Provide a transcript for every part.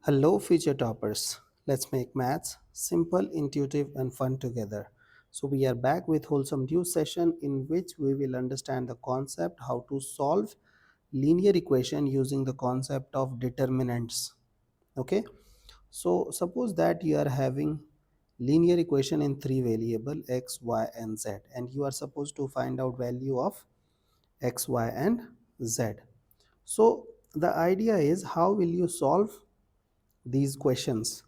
Hello, future toppers. Let's make maths simple, intuitive, and fun together. So, we are back with wholesome new session in which we will understand the concept how to solve linear equation using the concept of determinants. Okay, so suppose that you are having linear equation in three variable x, y, and z, and you are supposed to find out value of x, y, and z. So, the idea is how will you solve these questions.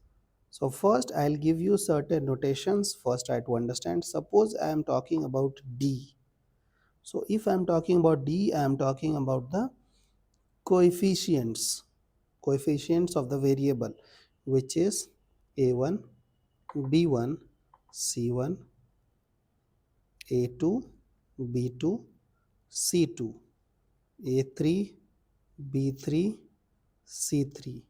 So first I'll give you certain notations. First try to understand. Suppose I am talking about D. So if I am talking about D, I am talking about the coefficients. Coefficients of the variable, which is A1, B1, C1, A2, B2, C2, A3, B3, C3.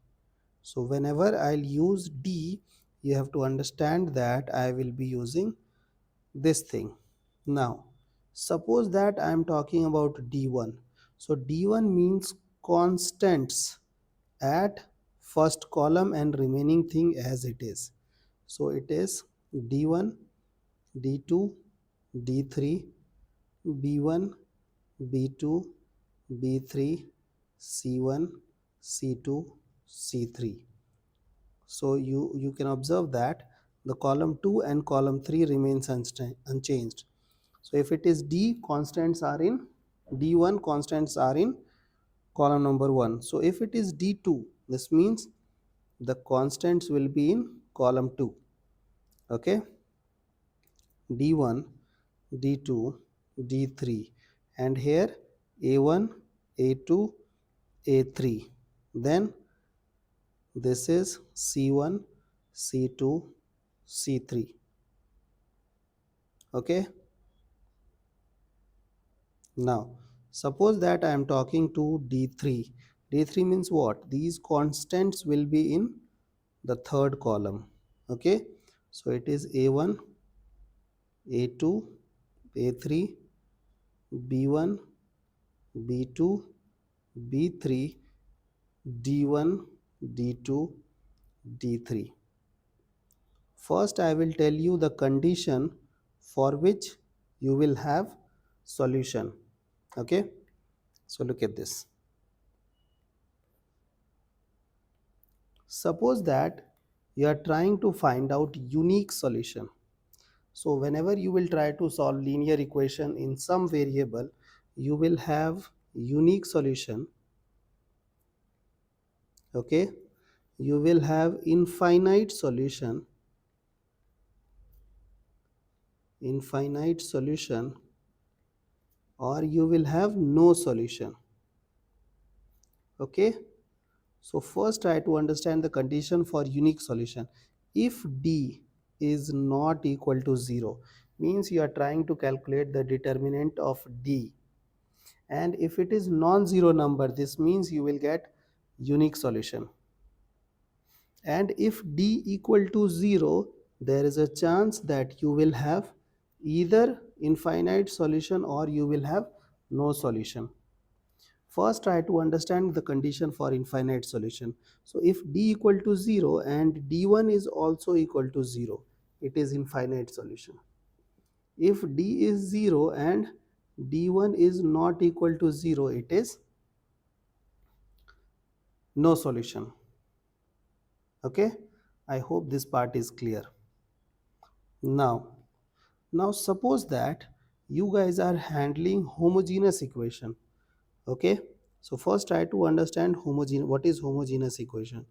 So whenever I'll use D, you have to understand that I will be using this thing. Now, suppose that I am talking about D1. So D1 means constants at first column and remaining thing as it is. So it is D1, D2, D3, B1, B2, B3, C1, C2, C3. So you can observe that the column 2 and column 3 remains unchanged. So if it is D, constants are in D1, constants are in column number 1. So if it is D2, this means the constants will be in column 2. Okay, D1, D2, D3, and here A1, A2, A3. Then this is C1, C2, C3. Okay, now suppose that I am talking to D3. D3 means what? These constants will be in the third column. Okay, so it is A1, A2, A3, B1, B2, B3, D1, D2, D3. First, I will tell you the condition for which you will have solution. Okay, so look at this. Suppose that you are trying to find out unique solution. So whenever you will try to solve linear equation in some variable, you will have unique solution. Okay, you will have infinite solution, or you will have no solution. Okay, so first try to understand the condition for unique solution. If D is not equal to 0, means you are trying to calculate the determinant of D, and if it is non-zero number, this means you will get unique solution. And if D equal to 0, there is a chance that you will have either infinite solution or you will have no solution. First try to understand the condition for infinite solution. So if D equal to 0 and D1 is also equal to 0, it is infinite solution. If D is 0 and D1 is not equal to 0, it is no solution. Okay, I hope this part is clear. Now suppose that you guys are handling homogeneous equation. Okay, so first try to understand what is homogeneous equation.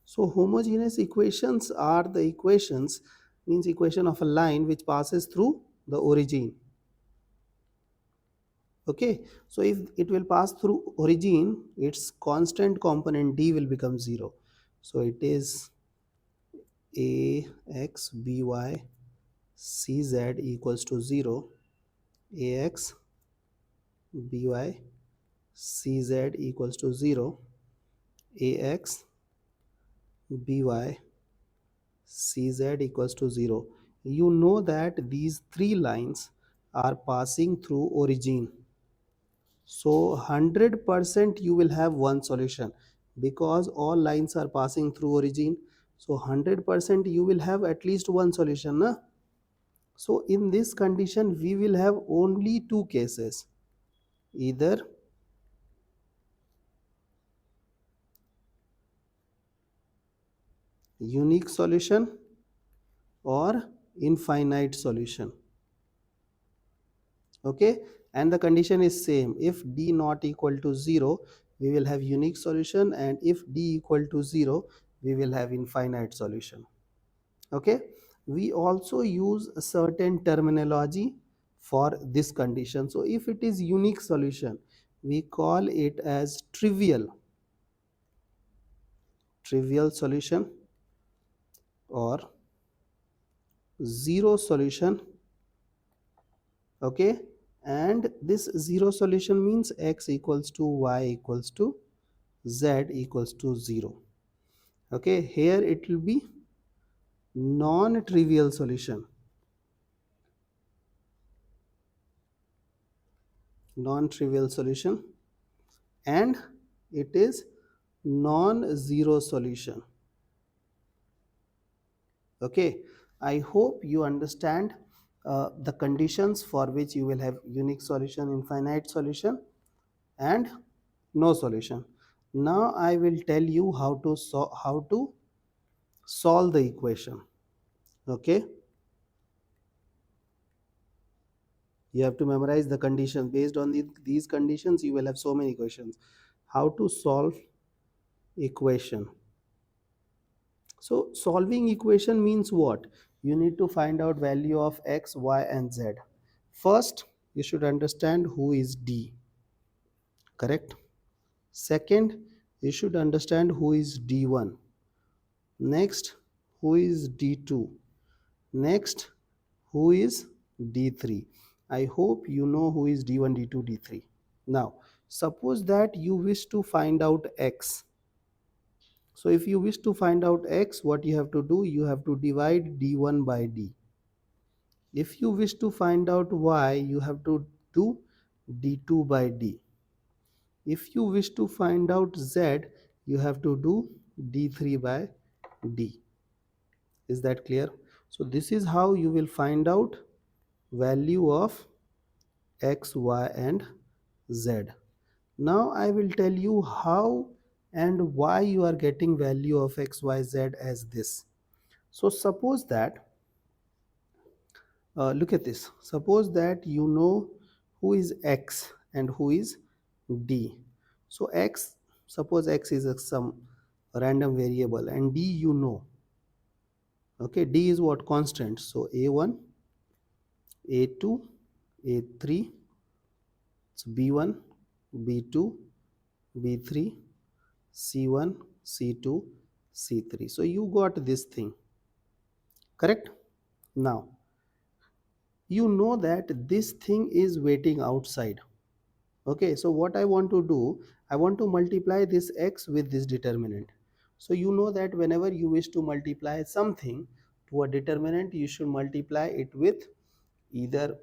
So homogeneous equations are the equations, means equation of a line which passes through the origin. Okay, so if it will pass through origin, its constant component D will become 0. So it is ax by cz equals to 0, ax by cz equals to 0, ax by cz equals to 0. You know that these three lines are passing through origin. So 100% you will have one solution because all lines are passing through origin. So 100% you will have at least one solution. Na? So in this condition we will have only two cases, either unique solution or infinite solution. Okay, and the condition is same. If d not equal to 0 we will have unique solution, and if d equal to 0 we will have infinite solution. Okay, we also use a certain terminology for this condition. So if it is unique solution we call it as trivial solution or zero solution. Okay, and this zero solution means x equals to y equals to z equals to 0. Okay, here it will be non-trivial solution, non-trivial solution, and it is non-zero solution. Okay, I hope you understand the conditions for which you will have unique solution, infinite solution, and no solution. Now I will tell you how to solve the equation. Okay, you have to memorize the conditions. Based on these conditions you will have so many questions. How to solve equation? So solving equation means what? You need to find out value of x, y and z. First you should understand who is d, correct? Second, you should understand who is d1. Next, who is d2. Next, who is d3. I hope you know who is d1, d2, d3. Now suppose that you wish to find out x. So if you wish to find out x, what you have to do, you have to divide d1 by d. If you wish to find out y, you have to do d2 by d. If you wish to find out z, you have to do d3 by d. Is that clear? So this is how you will find out value of x, y and z. Now I will tell you how and why you are getting value of x, y, z as this. So suppose that, look at this. Suppose that you know who is x and who is d. So x, suppose x is some random variable, and d you know. Okay, d is what? Constant. So a1, a2, a3, so b1, b2, b3, c1, c2, c3. So you got this thing, correct? Now you know that this thing is waiting outside. Okay, so what I want to do, I want to multiply this x with this determinant. So you know that whenever you wish to multiply something to a determinant, you should multiply it with either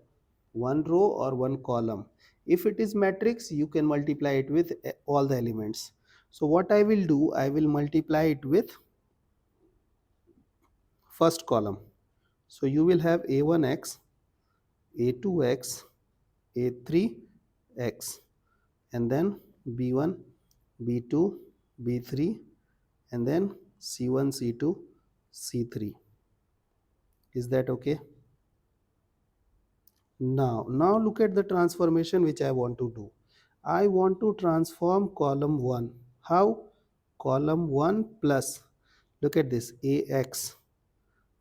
one row or one column. If it is matrix, you can multiply it with all the elements. So what I will do, I will multiply it with first column. So you will have a1x, a2x, a3x, and then b1, b2, b3, and then c1, c2, c3. Is that okay? Now look at the transformation which I want to do. I want to transform column 1. How? Column 1 plus, look at this, ax.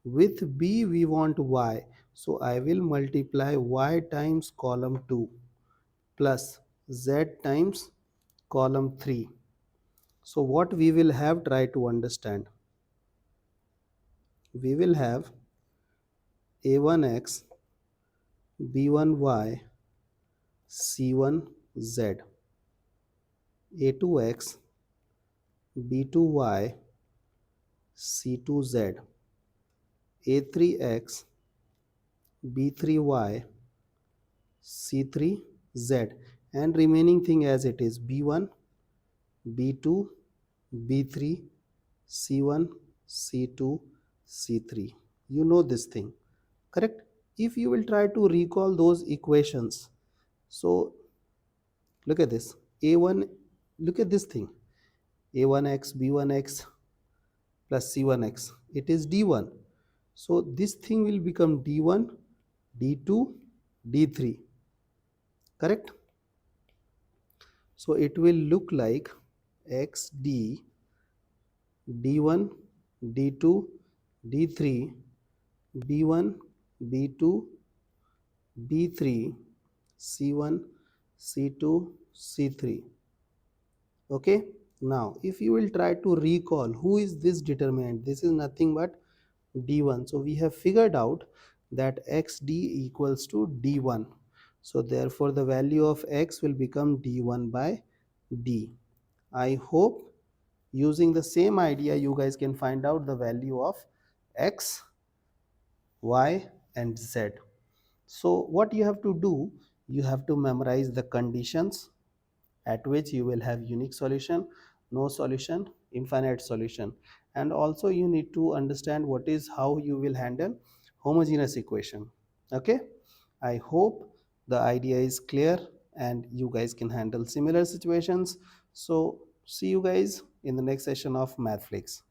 With b we want y. So I will multiply y times column 2 plus z times column 3. So what we will have, try to understand. We will have a1x, b1y, c1z, a2x, b2y, c2z, a3x, b3y, c3z. and remaining thing as it is b1, b2, b3, c1, c2, c3. You know this thing, correct? If you will try to recall those equations, so look at this a1, look at this thing, a1x b1x plus c1x, it is d1. So this thing will become d1, d2, d3, correct? So it will look like xd d1, d2, d3, b1, b2, b3, c1, c2, c3. Okay, now if you will try to recall who is this determinant, this is nothing but d1. So we have figured out that xd equals to d1. So therefore the value of x will become d1 by d. I hope using the same idea you guys can find out the value of x, y and z. So what you have to do, you have to memorize the conditions at which you will have unique solution, no solution, infinite solution, and also you need to understand what is how you will handle homogeneous equation. Okay, I hope the idea is clear and you guys can handle similar situations. So see you guys in the next session of Mathflix.